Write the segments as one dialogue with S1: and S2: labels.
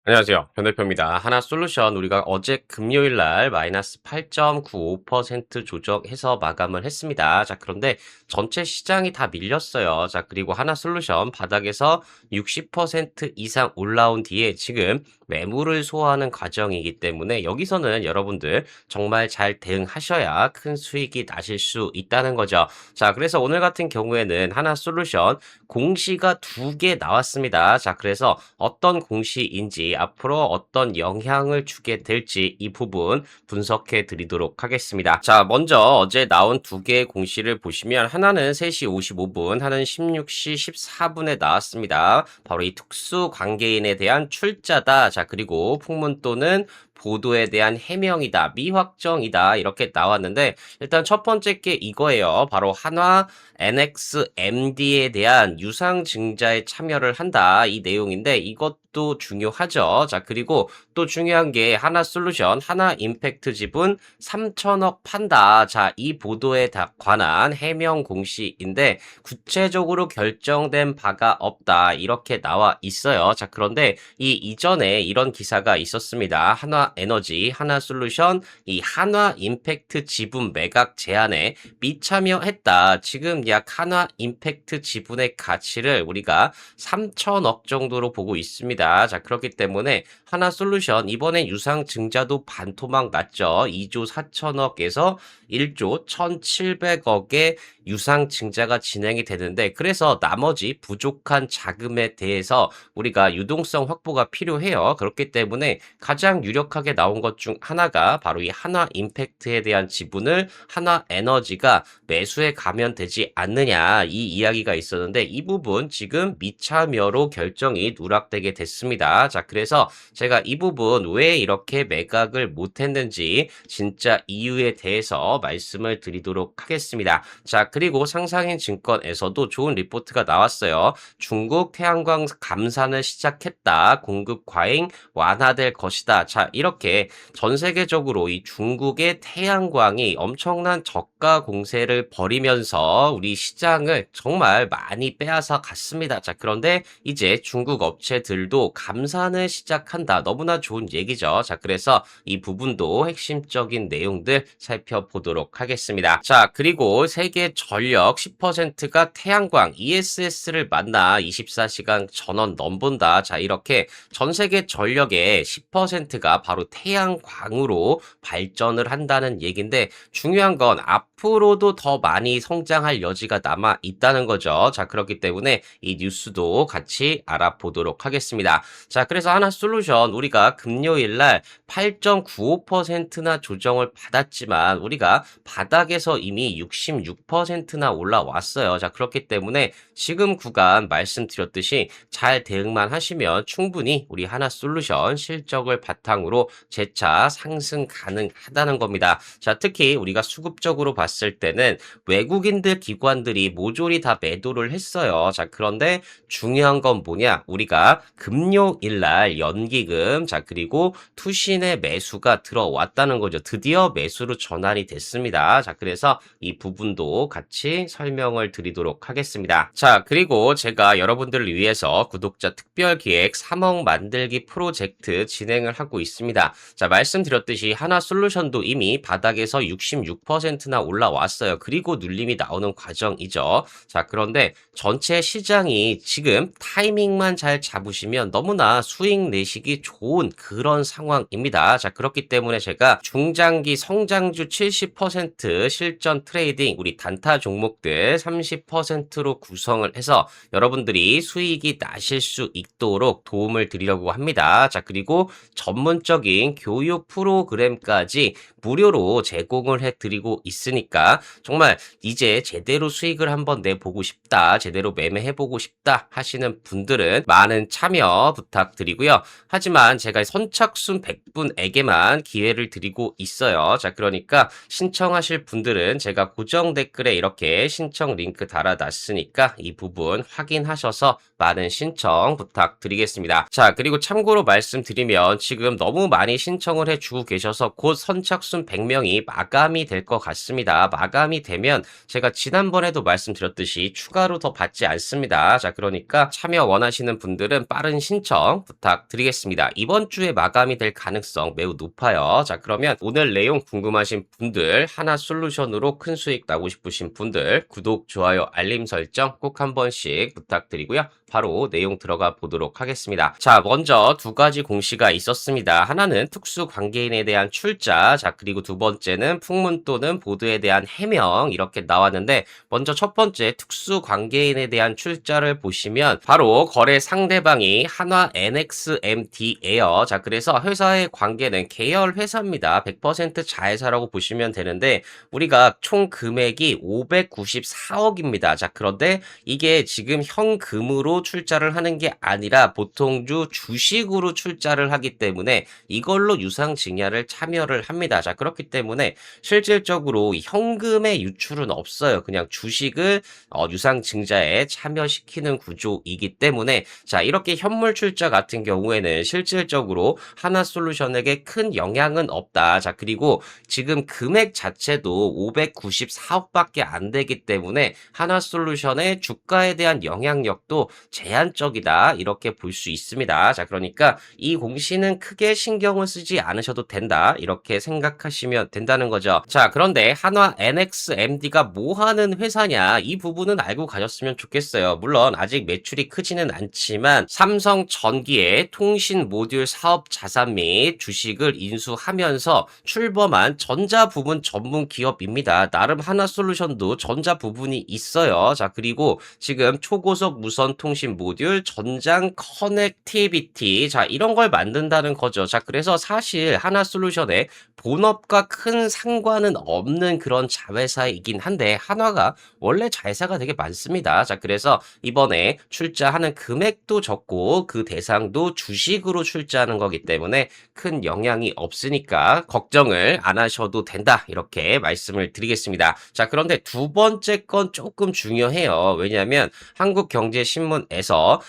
S1: 안녕하세요. 변대표입니다. 하나솔루션 우리가 어제 금요일 날 마이너스 8.95% 조정해서 마감을 했습니다. 자, 그런데 전체 시장이 다 밀렸어요. 자, 그리고 하나솔루션 바닥에서 60% 이상 올라온 뒤에 지금 매물을 소화하는 과정이기 때문에 여기서는 여러분들 정말 잘 대응하셔야 큰 수익이 나실 수 있다는 거죠. 자, 그래서 오늘 같은 경우에는 하나솔루션 공시가 2개 나왔습니다. 자, 그래서 어떤 공시인지 앞으로 어떤 영향을 주게 될지 이 부분 분석해 드리도록 하겠습니다. 자, 먼저 어제 나온 2개의 공시를 보시면 하나는 3시 55분, 하나는 16시 14분에 나왔습니다. 바로 이 특수 관계인에 대한 출자다. 자, 그리고 풍문또는 보도에 대한 해명이다, 미확정이다 이렇게 나왔는데 일단 첫 번째 게 이거예요. 바로 한화 NXMD에 대한 유상증자에 참여를 한다 이 내용인데 이것도 중요하죠. 자, 그리고 또 중요한 게 하나솔루션 하나임팩트 지분 3천억 판다. 자, 이 보도에 관한 해명 공시인데 구체적으로 결정된 바가 없다 이렇게 나와 있어요. 자, 그런데 이 이전에 이런 기사가 있었습니다. 한화에너지, 하나솔루션 이 한화임팩트 지분 매각 제안에 미참여했다. 지금 약 한화 임팩트 지분의 가치를 우리가 3천억 정도로 보고 있습니다. 자, 그렇기 때문에 하나솔루션 이번에 유상 증자도 반토막 났죠. 2조 4천억에서 1조 1,700억의 유상 증자가 진행이 되는데 그래서 나머지 부족한 자금에 대해서 우리가 유동성 확보가 필요해요. 그렇기 때문에 가장 유력하게 나온 것 중 하나가 바로 이 한화 임팩트에 대한 지분을 한화 에너지가 매수에 가면 되지 않느냐 이 이야기가 있었는데 이 부분 지금 미참여로 결정이 누락되게 됐습니다. 자, 그래서 제가 이 부분 왜 이렇게 매각을 못했는지 진짜 이유에 대해서 말씀을 드리도록 하겠습니다. 자, 그리고 상상인 증권에서도 좋은 리포트가 나왔어요. 중국 태양광 감산을 시작했다. 공급 과잉 완화될 것이다. 자, 이렇게 전 세계적으로 이 중국의 태양광이 엄청난 저가 공세를 벌이면서 우리 시장을 정말 많이 빼앗아 갔습니다. 자, 그런데 이제 중국 업체들도 감산을 시작한다. 너무나 좋은 얘기죠. 자, 그래서 이 부분도 핵심적인 내용들 살펴보도록 하겠습니다. 자, 그리고 세계 전력 10%가 태양광 ESS를 만나 24시간 전원 넘본다. 자, 이렇게 전 세계 전력의 10%가 바로 태양광으로 발전을 한다는 얘기인데 중요한 건 앞으로도 더 많이 성장할 여지가 남아 있다는 거죠. 자, 그렇기 때문에 이 뉴스도 같이 알아보도록 하겠습니다. 자, 그래서 하나솔루션 우리가 금요일 날 8.95%나 조정을 받았지만 우리가 바닥에서 이미 66%나 올라왔어요. 자, 그렇기 때문에 지금 구간 말씀드렸듯이 잘 대응만 하시면 충분히 우리 하나솔루션 실적을 바탕으로 재차 상승 가능하다는 겁니다. 자, 특히 우리가 수급적으로 봤을 때는 외국인들 기관들이 모조리 다 매도를 했어요. 자, 그런데 중요한 건 뭐냐? 우리가 금요일 날 연기금, 자, 그리고 투신의 매수가 들어왔다는 거죠. 드디어 매수로 전환이 됐습니다. 자, 그래서 이 부분도 같이 설명을 드리도록 하겠습니다. 자, 그리고 제가 여러분들을 위해서 구독자 특별 기획 3억 만들기 프로젝트 진행을 하고 있습니다. 자, 말씀드렸듯이 하나솔루션도 이미 바닥에서 66%나 올라왔어요. 그리고 눌림이 나오는 과정이죠. 자, 그런데 전체 시장이 지금 타이밍만 잘 잡으시면 너무나 수익 내시기 좋은 그런 상황입니다. 자, 그렇기 때문에 제가 중장기 성장주 70% 실전 트레이딩 우리 단타 종목들 30%로 구성을 해서 여러분들이 수익이 나실 수 있도록 도움을 드리려고 합니다. 자, 그리고 전문적인 교육 프로그램까지 무료로 제공을 해드리고 있으니까 정말 이제 제대로 수익을 한번 내보고 싶다, 제대로 매매해보고 싶다 하시는 분들은 많은 참여 부탁드리고요. 하지만 제가 선착순 100분에게만 기회를 드리고 있어요. 자, 그러니까 신청하실 분들은 제가 고정 댓글에 이렇게 신청 링크 달아놨으니까 이 부분 확인하셔서 많은 신청 부탁드리겠습니다. 자, 그리고 참고로 말씀드리면 지금 너무 많이 신청을 해주고 계셔서 곧 선착순 100명이 마감이 될 것 같습니다. 마감이 되면 제가 지난번에도 말씀드렸듯이 추가로 더 받지 않습니다. 자, 그러니까 참여 원하시는 분들은 빠른 신청 부탁드리겠습니다. 이번 주에 마감이 될 가능성 매우 높아요. 자, 그러면 오늘 내용 궁금하신 분들, 하나솔루션으로 큰 수익 나고 싶으신 분들 구독, 좋아요, 알림 설정 꼭 한 번씩 부탁드리고요. 바로 내용 들어가 보도록 하겠습니다. 자, 먼저 두 가지 공시가 있었습니다. 하나는 특수 관계인에 대한 출자, 자, 그리고 두 번째는 풍문 또는 보도에 대한 해명 이렇게 나왔는데, 먼저 첫 번째 특수 관계인에 대한 출자를 보시면 바로 거래 상대방이 한화 NXMD예요. 자, 그래서 회사의 관계는 계열 회사입니다. 100% 자회사라고 보시면 되는데 우리가 총 금액이 594억입니다. 자, 그런데 이게 지금 현금으로 출자를 하는 게 아니라 보통주 주식으로 출자를 하기 때문에 이걸로 유상증야를 참여를 합니다. 자, 그렇기 때문에 실질적으로 현금의 유출은 없어요. 그냥 주식을 유상증자에 참여시키는 구조이기 때문에 자, 이렇게 현물 출자 같은 경우에는 실질적으로 하나솔루션에게 큰 영향은 없다. 자, 그리고 지금 금액 자체도 594억밖에 안 되기 때문에 하나솔루션의 주가에 대한 영향력도 제한적이다. 이렇게 볼 수 있습니다. 자, 그러니까 이 공시는 크게 신경을 쓰지 않으셔도 된다. 이렇게 생각하시면 된다는 거죠. 자, 그런데 한화 NXMD가 뭐 하는 회사냐? 이 부분은 알고 가셨으면 좋겠어요. 물론 아직 매출이 크지는 않지만 삼성전기의 통신 모듈 사업 자산 및 주식을 인수하면서 출범한 전자 부분 전문 기업입니다. 나름 하나솔루션도 전자 부분이 있어요. 자, 그리고 지금 초고속 무선 통신 모듈, 전장 커넥티비티, 자, 이런 걸 만든다는 거죠. 자, 그래서 사실 하나솔루션의 본업과 큰 상관은 없는 그런 자회사이긴 한데 한화가 원래 자회사가 되게 많습니다. 자, 그래서 이번에 출자하는 금액도 적고 그 대상도 주식으로 출자하는 거기 때문에 큰 영향이 없으니까 걱정을 안 하셔도 된다. 이렇게 말씀을 드리겠습니다. 자, 그런데 두 번째 건 조금 중요해요. 왜냐하면 한국경제신문에서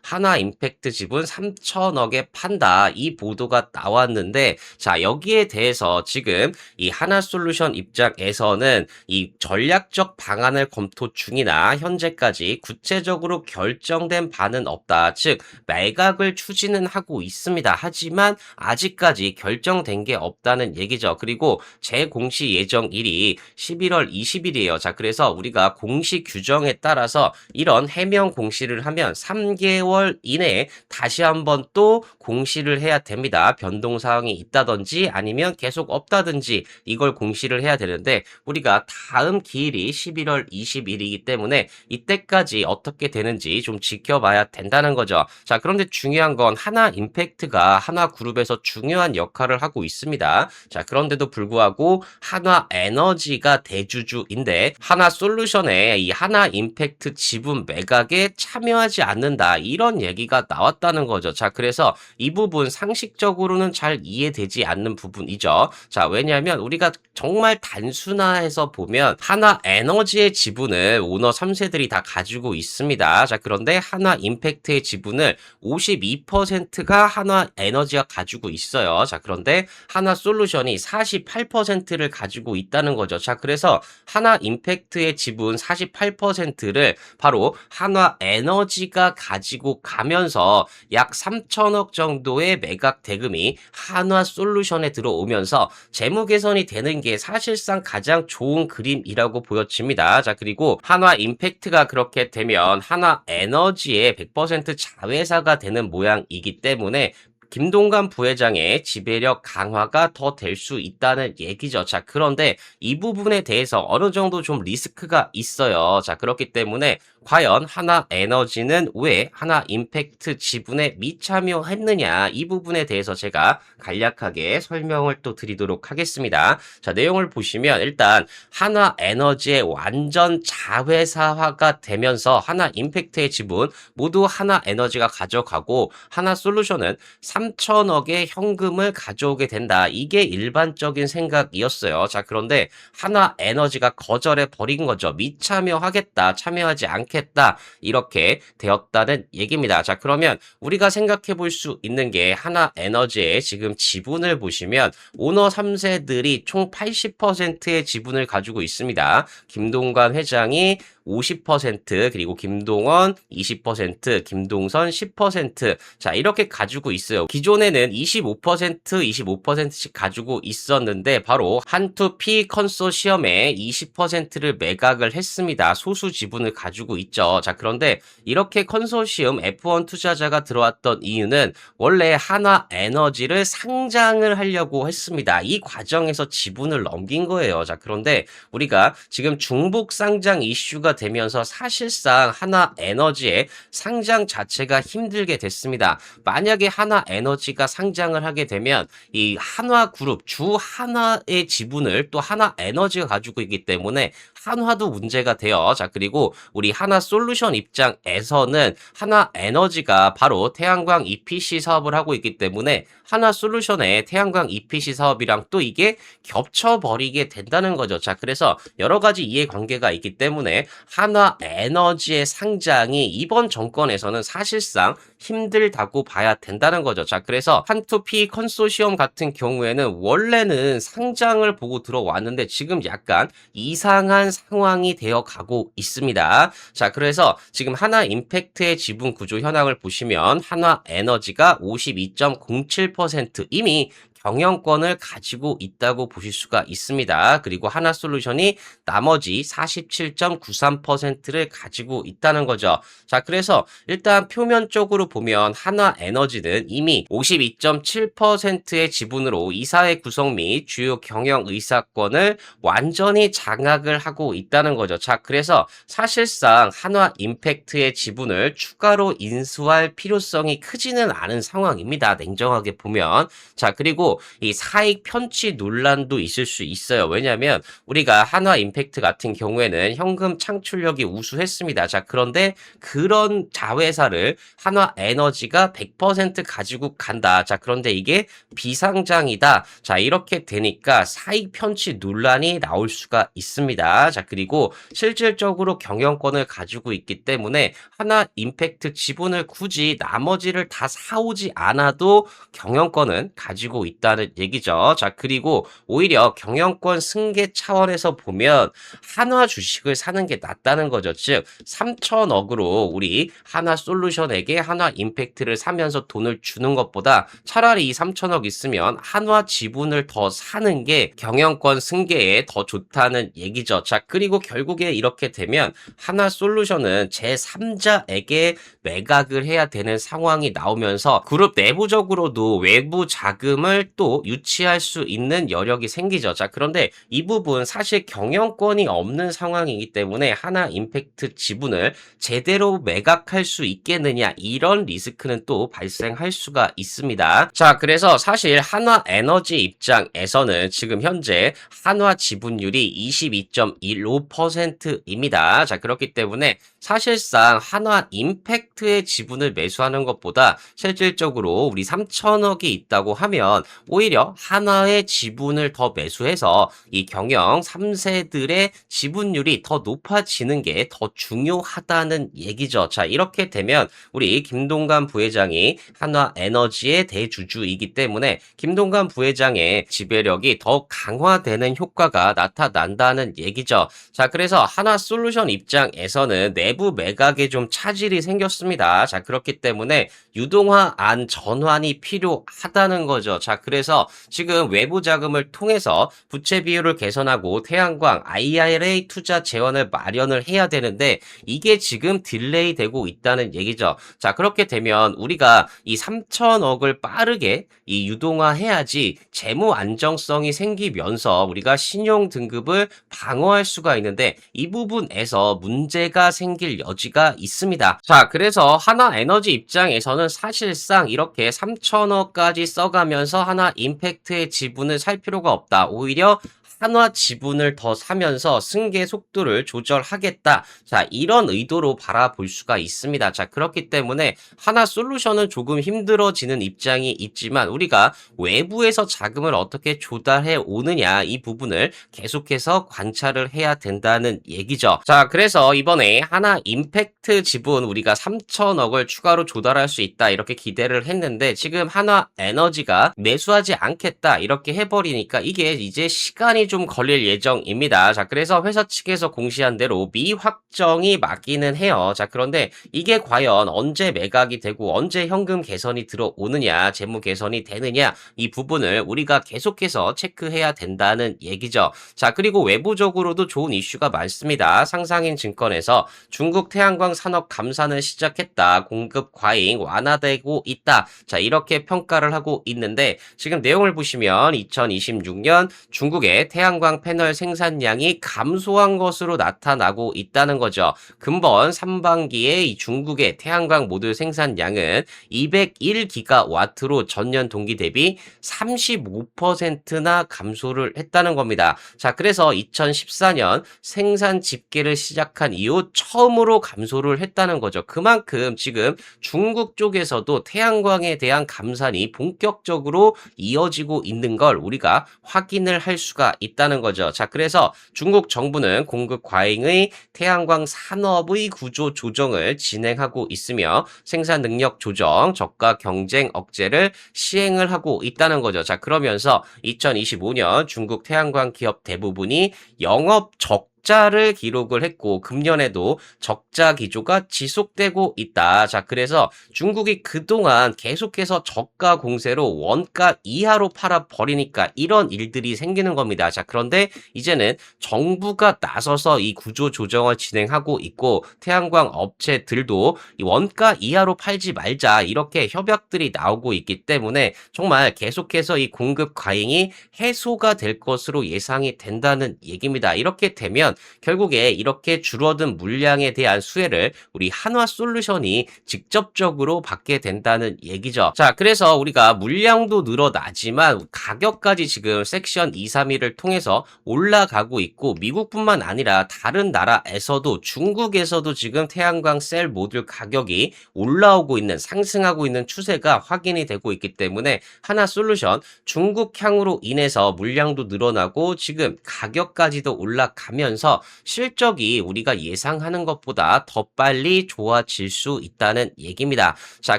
S1: 한화임팩트 지분 3천억에 판다. 이 보도가 나왔는데 자, 여기에 대해서 지금 이 하나솔루션 입장에서는 이 전략적 방안을 검토 중이나 현재까지 구체적으로 결정된 바는 없다. 즉 매각을 추진은 하고 있습니다. 하지만 아직까지 결정된 게 없다는 얘기죠. 그리고 재공시 예정일이 11월 20일이에요. 자, 그래서 우리가 공시 규정에 따라서 이런 해명 공시를 하면 3개월 이내에 다시 한번 또 공시를 해야 됩니다. 변동사항이 있다든지 아니면 계속 없다든지 이걸 공시를 해야 되는데 우리가 다음 기일이 11월 20일이기 때문에 이때까지 어떻게 되는지 좀 지켜봐야 된다는 거죠. 자, 그런데 중요한 건 하나임팩트가 하나그룹에서 중요한 역할을 하고 있습니다. 자, 그런데도 불구하고 한화에너지가 대주주인데 하나솔루션에 이 하나임팩트 지분 매각에 참여하지 않는다. 이런 얘기가 나왔다는 거죠. 자, 그래서 이 부분 상식적으로는 잘 이해되지 않는 부분이죠. 자, 왜냐하면 우리가 정말 단순화해서 보면 한화에너지의 지분을 오너 3세들이 다 가지고 있습니다. 자, 그런데 한화임팩트의 지분을 52%가 한화에너지가 가지고 있어요. 자, 그런데 하나솔루션이 48%를 가지고 있다는 거죠. 자, 그래서 하나임팩트의 지분 48%를 바로 한화에너지가 가지고 가면서 약 3천억 정도의 매각 대금이 한화솔루션에 들어오면서 재무 개선이 되는 게 사실상 가장 좋은 그림이라고 보여집니다. 자, 그리고 한화임팩트가 그렇게 되면 한화에너지의 100% 자회사가 되는 모양이기 때문에 김동관 부회장의 지배력 강화가 더 될 수 있다는 얘기죠. 자, 그런데 이 부분에 대해서 어느 정도 좀 리스크가 있어요. 자, 그렇기 때문에 과연 하나에너지는 왜 하나임팩트 지분에 미참여했느냐 이 부분에 대해서 제가 간략하게 설명을 또 드리도록 하겠습니다. 자, 내용을 보시면 일단 하나에너지의 완전 자회사화가 되면서 하나임팩트의 지분 모두 하나에너지가 가져가고 하나솔루션은 3천억의 현금을 가져오게 된다. 이게 일반적인 생각이었어요. 자, 그런데 하나에너지가 거절해 버린 거죠. 미참여하겠다, 참여하지 않겠다 이렇게 되었다는 얘기입니다. 자, 그러면 우리가 생각해 볼 수 있는 게 하나에너지의 지금 지분을 보시면 오너 3세들이 총 80%의 지분을 가지고 있습니다. 김동관 회장이 50% 그리고 김동원 20%, 김동선 10%. 자, 이렇게 가지고 있어요. 기존에는 25%씩 가지고 있었는데 바로 한투피 컨소시엄에 20%를 매각을 했습니다. 소수 지분을 가지고 있죠. 자, 그런데 이렇게 컨소시엄 F1 투자자가 들어왔던 이유는 원래 하나에너지를 상장을 하려고 했습니다. 이 과정에서 지분을 넘긴 거예요. 자, 그런데 우리가 지금 중복 상장 이슈가 되면서 사실상 하나에너지의 상장 자체가 힘들게 됐습니다. 만약에 하나에너지가 상장을 하게 되면 이 한화그룹 주 하나의 지분을 또 하나에너지가 가지고 있기 때문에 한화도 문제가 돼요. 자, 그리고 우리 하나솔루션 입장에서는 하나에너지가 바로 태양광 EPC 사업을 하고 있기 때문에 하나솔루션의 태양광 EPC 사업이랑 또 이게 겹쳐버리게 된다는 거죠. 자, 그래서 여러 가지 이해관계가 있기 때문에 하나에너지의 상장이 이번 정권에서는 사실상 힘들다고 봐야 된다는 거죠. 자, 그래서 한투피 컨소시엄 같은 경우에는 원래는 상장을 보고 들어왔는데 지금 약간 이상한 상황이 되어 가고 있습니다. 자, 그래서 지금 하나임팩트의 지분 구조 현황을 보시면 하나에너지가 52.07% 이미 경영권을 가지고 있다고 보실 수가 있습니다. 그리고 하나솔루션이 나머지 47.93%를 가지고 있다는 거죠. 자, 그래서 일단 표면적으로 보면 하나에너지는 이미 52.7%의 지분으로 이사회 구성 및 주요 경영 의사권을 완전히 장악을 하고 있다는 거죠. 자, 그래서 사실상 한화임팩트의 지분을 추가로 인수할 필요성이 크지는 않은 상황입니다. 냉정하게 보면. 자, 그리고 이 사익 편취 논란도 있을 수 있어요. 왜냐하면 우리가 한화임팩트 같은 경우에는 현금 창출력이 우수했습니다. 자, 그런데 그런 자회사를 한화에너지가 100% 가지고 간다. 자, 그런데 이게 비상장이다. 자, 이렇게 되니까 사익 편취 논란이 나올 수가 있습니다. 자, 그리고 실질적으로 경영권을 가지고 있기 때문에 한화임팩트 지분을 굳이 나머지를 다 사오지 않아도 경영권은 가지고 있다는 얘기죠. 자, 그리고 오히려 경영권 승계 차원에서 보면 한화 주식을 사는 게 낫다는 거죠. 즉 3천억으로 우리 하나솔루션에게 한화임팩트를 사면서 돈을 주는 것보다 차라리 이 3천억 있으면 한화 지분을 더 사는 게 경영권 승계에 더 좋다는 얘기죠. 자, 그리고 결국에 이렇게 되면 하나솔루션은 제3자에게 매각을 해야 되는 상황이 나오면서 그룹 내부적으로도 외부 자금을 또 유치할 수 있는 여력이 생기죠. 자, 그런데 이 부분 사실 경영권이 없는 상황이기 때문에 하나임팩트 지분을 제대로 매각할 수 있겠느냐 이런 리스크는 또 발생할 수가 있습니다. 자, 그래서 사실 한화에너지 입장에서는 지금 현재 한화 지분율이 22.15%입니다. 자, 그렇기 때문에 사실상 한화임팩트의 지분을 매수하는 것보다 실질적으로 우리 3천억이 있다고 하면 오히려 한화의 지분을 더 매수해서 이 경영 3세들의 지분율이 더 높아지는 게 더 중요하다는 얘기죠. 자, 이렇게 되면 우리 김동관 부회장이 한화에너지의 대주주이기 때문에 김동관 부회장의 지배력이 더 강화되는 효과가 나타난다는 얘기죠. 자, 그래서 하나솔루션 입장에서는 내부 매각에 좀 차질이 생겼습니다. 자, 그렇기 때문에 유동화 안 전환이 필요하다는 거죠. 자, 그래서 지금 외부 자금을 통해서 부채 비율을 개선하고 태양광 IRA 투자 재원을 마련을 해야 되는데 이게 지금 딜레이 되고 있다는 얘기죠. 자, 그렇게 되면 우리가 이 3천억을 빠르게 이 유동화해야지 재무 안정성이 생기면서 우리가 신용 등급을 방어할 수가 있는데 이 부분에서 문제가 생길 여지가 있습니다. 자, 그래서 하나에너지 입장에서는 사실상 이렇게 3천억까지 써가면서 하나 임팩트의 지분을 살 필요가 없다. 오히려 한화 지분을 더 사면서 승계 속도를 조절하겠다. 자, 이런 의도로 바라볼 수가 있습니다. 자, 그렇기 때문에 하나 솔루션은 조금 힘들어지는 입장이 있지만 우리가 외부에서 자금을 어떻게 조달해 오느냐 이 부분을 계속해서 관찰을 해야 된다는 얘기죠. 자, 그래서 이번에 하나 임팩트 지분 우리가 3천억을 추가로 조달할 수 있다 이렇게 기대를 했는데 지금 하나 에너지가 매수하지 않겠다 이렇게 해버리니까 이게 이제 시간이 좀 걸릴 예정입니다. 자, 그래서 회사 측에서 공시한 대로 미확정이 맞기는 해요. 자, 그런데 이게 과연 언제 매각이 되고 언제 현금 개선이 들어오느냐, 재무 개선이 되느냐 이 부분을 우리가 계속해서 체크해야 된다는 얘기죠. 자, 그리고 외부적으로도 좋은 이슈가 많습니다. 상상인 증권에서 중국 태양광 산업 감산을 시작했다. 공급 과잉 완화되고 있다. 자, 이렇게 평가를 하고 있는데 지금 내용을 보시면 2026년 중국의 태양광 패널 생산량이 감소한 것으로 나타나고 있다는 거죠. 금번 3반기에 이 중국의 태양광 모듈 생산량은 201기가와트로 전년 동기 대비 35%나 감소를 했다는 겁니다. 자, 그래서 2014년 생산 집계를 시작한 이후 처음으로 감소를 했다는 거죠. 그만큼 지금 중국 쪽에서도 태양광에 대한 감산이 본격적으로 이어지고 있는 걸 우리가 확인을 할 수가 있다는 거죠. 자, 그래서 중국 정부는 공급 과잉의 태양광 산업의 구조 조정을 진행하고 있으며 생산 능력 조정, 저가 경쟁 억제를 시행을 하고 있다는 거죠. 자, 그러면서 2025년 중국 태양광 기업 대부분이 영업 적자를 기록을 했고 금년에도 적자 기조가 지속되고 있다. 자, 그래서 중국이 그동안 계속해서 저가 공세로 원가 이하로 팔아버리니까 이런 일들이 생기는 겁니다. 자, 그런데 이제는 정부가 나서서 이 구조 조정을 진행하고 있고 태양광 업체들도 이 원가 이하로 팔지 말자 이렇게 협약들이 나오고 있기 때문에 정말 계속해서 이 공급 과잉이 해소가 될 것으로 예상이 된다는 얘기입니다. 이렇게 되면 결국에 이렇게 줄어든 물량에 대한 수혜를 우리 한화솔루션이 직접적으로 받게 된다는 얘기죠. 자, 그래서 우리가 물량도 늘어나지만 가격까지 지금 섹션 231을 통해서 올라가고 있고 미국뿐만 아니라 다른 나라에서도 중국에서도 지금 태양광 셀 모듈 가격이 올라오고 있는 상승하고 있는 추세가 확인이 되고 있기 때문에 한화솔루션 중국향으로 인해서 물량도 늘어나고 지금 가격까지도 올라가면서 실적이 우리가 예상하는 것보다 더 빨리 좋아질 수 있다는 얘기입니다. 자,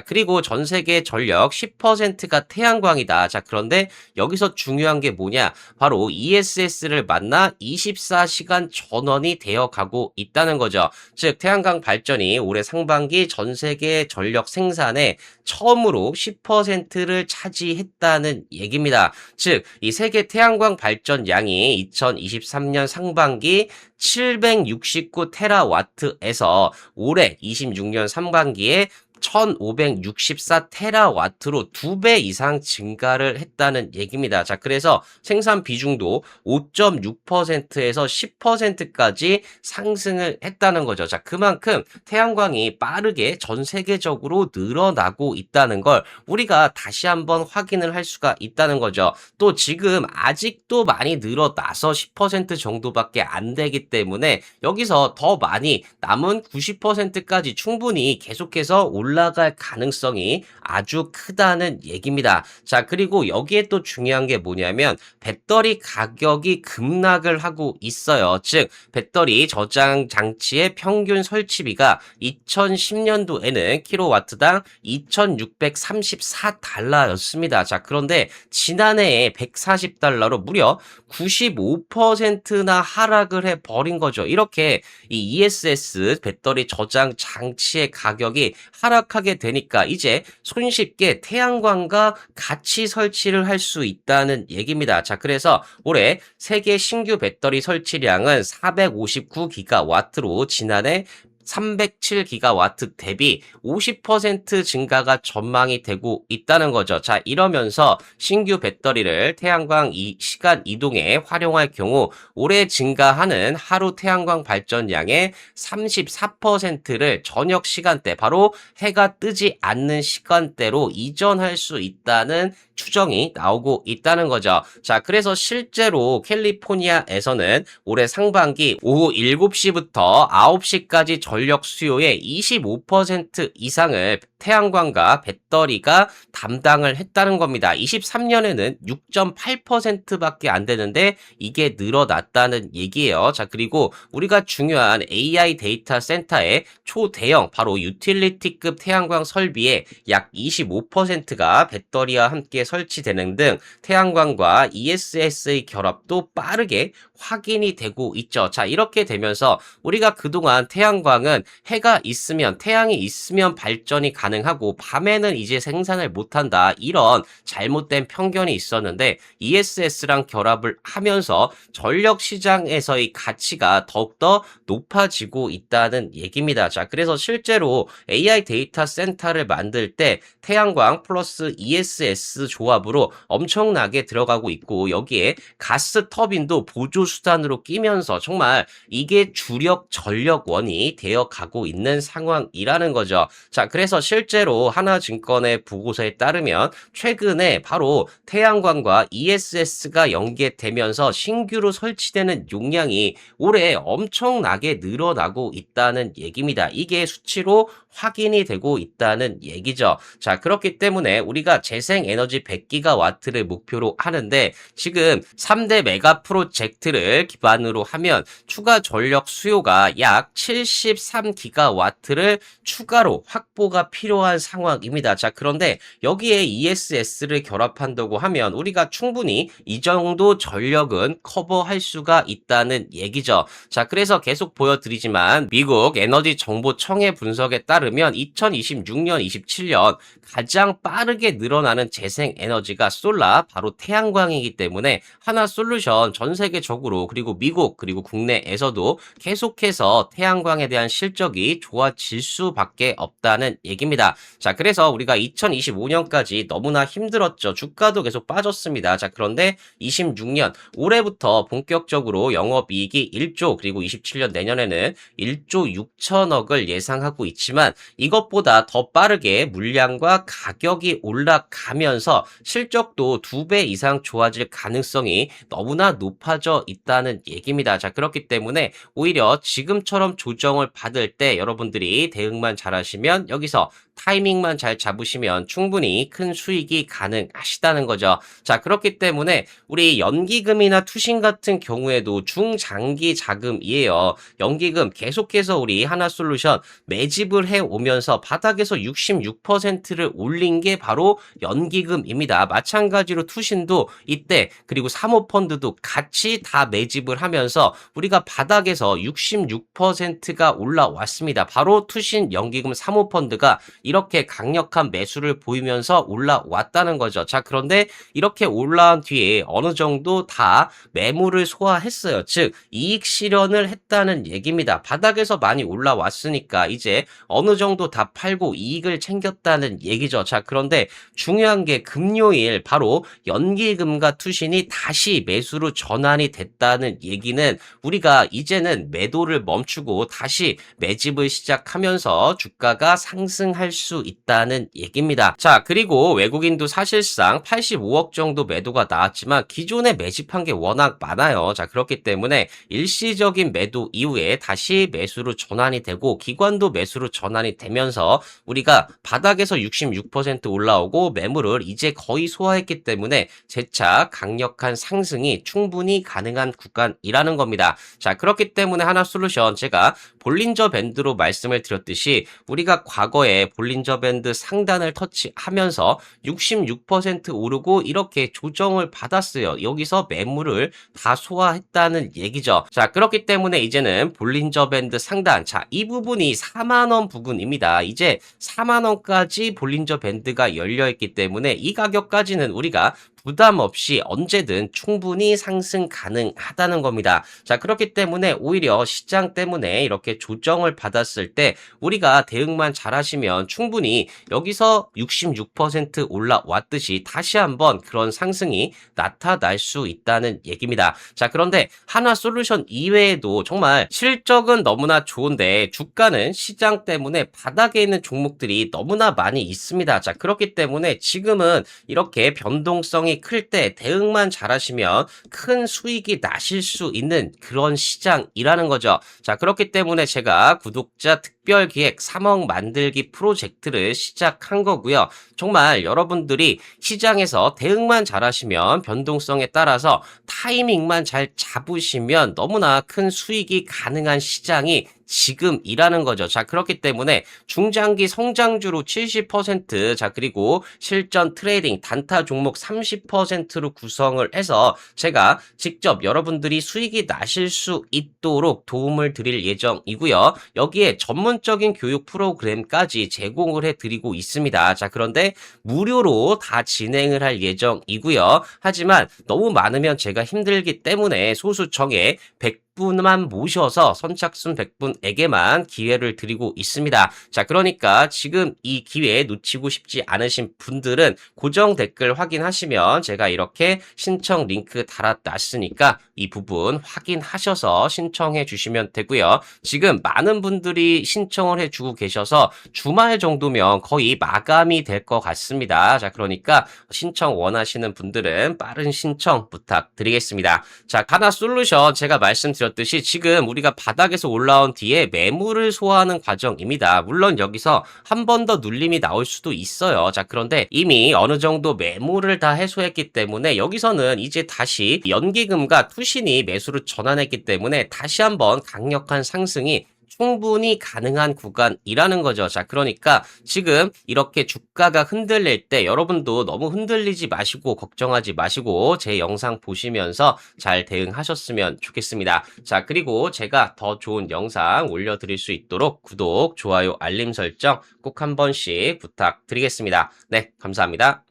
S1: 그리고 전 세계 전력 10%가 태양광이다. 자, 그런데 여기서 중요한 게 뭐냐? 바로 ESS를 만나 24시간 전원이 되어 가고 있다는 거죠. 즉, 태양광 발전이 올해 상반기 전 세계 전력 생산의 처음으로 10%를 차지했다는 얘기입니다. 즉, 이 세계 태양광 발전량이 2023년 상반기 769테라와트에서 올해 26년 상반기에 1564테라와트로 2배 이상 증가를 했다는 얘기입니다. 자, 그래서 생산 비중도 5.6%에서 10%까지 상승을 했다는 거죠. 자, 그만큼 태양광이 빠르게 전 세계적으로 늘어나고 있다는 걸 우리가 다시 한번 확인을 할 수가 있다는 거죠. 또 지금 아직도 많이 늘어나서 10% 정도밖에 안 되기 때문에 여기서 더 많이 남은 90%까지 충분히 계속해서 올라갈 가능성이 아주 크다는 얘기입니다. 자, 그리고 여기에 또 중요한 게 뭐냐면 배터리 가격이 급락을 하고 있어요. 즉, 배터리 저장 장치의 평균 설치비가 2010년도에는 킬로와트당 2,634달러였습니다. 자, 그런데 지난해에 140달러로 무려 95%나 하락을 해버린 거죠. 이렇게 이 ESS 배터리 저장 장치의 가격이 하락 하락하게 되니까 이제 손쉽게 태양광과 같이 설치를 할 수 있다는 얘기입니다. 자, 그래서 올해 세계 신규 배터리 설치량은 459기가와트로 지난해 307기가와트 대비 50% 증가가 전망이 되고 있다는 거죠. 자, 이러면서 신규 배터리를 태양광 시간 이동에 활용할 경우 올해 증가하는 하루 태양광 발전량의 34%를 저녁 시간대, 바로 해가 뜨지 않는 시간대로 이전할 수 있다는 추정이 나오고 있다는 거죠. 자, 그래서 실제로 캘리포니아에서는 올해 상반기 오후 7시부터 9시까지 전력 수요의 25% 이상을 태양광과 배터리가 담당을 했다는 겁니다. 23년에는 6.8%밖에 안 되는데 이게 늘어났다는 얘기예요. 자, 그리고 우리가 중요한 AI 데이터 센터의 초대형 바로 유틸리티급 태양광 설비의 약 25%가 배터리와 함께 설치되는 등 태양광과 ESS의 결합도 빠르게 확인이 되고 있죠. 자, 이렇게 되면서 우리가 그동안 태양광은 해가 있으면, 태양이 있으면 발전이 가능하고 밤에는 이제 생산을 못한다, 이런 잘못된 편견이 있었는데 ESS랑 결합을 하면서 전력 시장에서의 가치가 더욱더 높아지고 있다는 얘기입니다. 자, 그래서 실제로 AI 데이터 센터를 만들 때 태양광 플러스 ESS 조합으로 엄청나게 들어가고 있고, 여기에 가스 터빈도 보조 수단으로 끼면서 정말 이게 주력 전력원이 되어 가고 있는 상황이라는 거죠. 자, 그래서 실제로 하나증권의 보고서에 따르면 최근에 바로 태양광과 ESS가 연계되면서 신규로 설치되는 용량이 올해 엄청나게 늘어나고 있다는 얘기입니다. 이게 수치로 확인이 되고 있다는 얘기죠. 자, 그렇기 때문에 우리가 재생에너지 100기가와트를 목표로 하는데 지금 3대 메가 프로젝트를 기반으로 하면 추가 전력 수요가 약 73기가와트를 추가로 확보가 필요한 상황입니다. 자, 그런데 여기에 ESS를 결합한다고 하면 우리가 충분히 이 정도 전력은 커버할 수가 있다는 얘기죠. 자, 그래서 계속 보여드리지만 미국 에너지정보청의 분석에 따르면 2026년, 27년 가장 빠르게 늘어나는 재생에너지가 솔라, 바로 태양광이기 때문에 하나솔루션 전 세계적으로, 그리고 미국, 그리고 국내에서도 계속해서 태양광에 대한 실적이 좋아질 수밖에 없다는 얘기입니다. 자, 그래서 우리가 2025년까지 너무나 힘들었죠. 주가도 계속 빠졌습니다. 자, 그런데 26년 올해부터 본격적으로 영업이익이 1조, 그리고 27년 내년에는 1조 6천억을 예상하고 있지만 이것보다 더 빠르게 물량과 가격이 올라가면서 실적도 2배 이상 좋아질 가능성이 너무나 높아져 있다는 얘기입니다. 자, 그렇기 때문에 오히려 지금처럼 조정을 받을 때 여러분들이 대응만 잘하시면, 여기서 타이밍만 잘 잡으시면 충분히 큰 수익이 가능하시다는 거죠. 자, 그렇기 때문에 우리 연기금이나 투신 같은 경우에도 중장기 자금이에요. 연기금 계속해서 우리 하나솔루션 매집을 해오면서 바닥에서 66%를 올린 게 바로 연기금입니다. 마찬가지로 투신도 이때, 그리고 사모펀드도 같이 다 매집을 하면서 우리가 바닥에서 66%가 올라왔습니다. 바로 투신, 연기금, 사모펀드가 이렇게 강력한 매수를 보이면서 올라왔다는 거죠. 자, 그런데 이렇게 올라온 뒤에 어느 정도 다 매물을 소화했어요. 즉 이익 실현을 했다는 얘기입니다. 바닥에서 많이 올라왔으니까 이제 어느 정도 다 팔고 이익을 챙겼다는 얘기죠. 자, 그런데 중요한 게 금요일 바로 연기금과 투신이 다시 매수로 전환이 됐다는 얘기는 우리가 이제는 매도를 멈추고 다시 매집을 시작하면서 주가가 상승할 수 있다는 얘기입니다. 자, 그리고 외국인도 사실상 85억 정도 매도가 나왔지만 기존에 매집한 게 워낙 많아요. 자, 그렇기 때문에 일시적인 매도 이후에 다시 매수로 전환이 되고 기관도 매수로 전환이 되면서 우리가 바닥에서 66% 올라오고 매물을 이제 거의 소화했기 때문에 재차 강력한 상승이 충분히 가능한 구간이라는 겁니다. 자, 그렇기 때문에 하나솔루션, 제가 볼린저 밴드로 말씀을 드렸듯이 우리가 과거에 볼린저 밴드 상단을 터치하면서 66% 오르고 이렇게 조정을 받았어요. 여기서 매물을 다 소화했다는 얘기죠. 자, 그렇기 때문에 이제는 볼린저 밴드 상단. 자, 이 부분이 4만 원 부근입니다. 이제 4만 원까지 볼린저 밴드가 열려 있기 때문에 이 가격까지는 우리가 부담 없이 언제든 충분히 상승 가능하다는 겁니다. 자, 그렇기 때문에 오히려 시장 때문에 이렇게 조정을 받았을 때 우리가 대응만 잘하시면 충분히 여기서 66% 올라왔듯이 다시 한번 그런 상승이 나타날 수 있다는 얘기입니다. 자, 그런데 하나솔루션 이외에도 정말 실적은 너무나 좋은데 주가는 시장 때문에 바닥에 있는 종목들이 너무나 많이 있습니다. 자, 그렇기 때문에 지금은 이렇게 변동성이 클 때 대응만 잘하시면 큰 수익이 나실 수 있는 그런 시장이라는 거죠. 자, 그렇기 때문에 제가 구독자 특별 기획 3억 만들기 프로젝트를 시작한 거고요. 정말 여러분들이 시장에서 대응만 잘하시면 변동성에 따라서 타이밍만 잘 잡으시면 너무나 큰 수익이 가능한 시장이 지금이라는 거죠. 자, 그렇기 때문에 중장기 성장주로 70%, 자, 그리고 실전 트레이딩 단타 종목 30%로 구성을 해서 제가 직접 여러분들이 수익이 나실 수 있도록 도움을 드릴 예정이고요. 여기에 전문적인 교육 프로그램까지 제공을 해드리고 있습니다. 자, 그런데 무료로 다 진행을 할 예정이고요. 하지만 너무 많으면 제가 힘들기 때문에 소수정예 100분만 모셔서 선착순 100분에게만 기회를 드리고 있습니다. 자, 그러니까 지금 이 기회 놓치고 싶지 않으신 분들은 고정 댓글 확인하시면 제가 이렇게 신청 링크 달아놨으니까 이 부분 확인하셔서 신청해 주시면 되고요. 지금 많은 분들이 신청을 해주고 계셔서 주말 정도면 거의 마감이 될 것 같습니다. 자, 그러니까 신청 원하시는 분들은 빠른 신청 부탁드리겠습니다. 자, 하나솔루션 제가 말씀드렸듯이 지금 우리가 바닥에서 올라온 뒤에 매물을 소화하는 과정입니다. 물론 여기서 한 번 더 눌림이 나올 수도 있어요. 자, 그런데 이미 어느 정도 매물을 다 해소했기 때문에 여기서는 이제 다시 연기금과 투신이 매수를 전환했기 때문에 다시 한번 강력한 상승이 충분히 가능한 구간이라는 거죠. 자, 그러니까 지금 이렇게 주가가 흔들릴 때 여러분도 너무 흔들리지 마시고 걱정하지 마시고 제 영상 보시면서 잘 대응하셨으면 좋겠습니다. 자, 그리고 제가 더 좋은 영상 올려드릴 수 있도록 구독, 좋아요, 알림 설정 꼭 한 번씩 부탁드리겠습니다. 네, 감사합니다.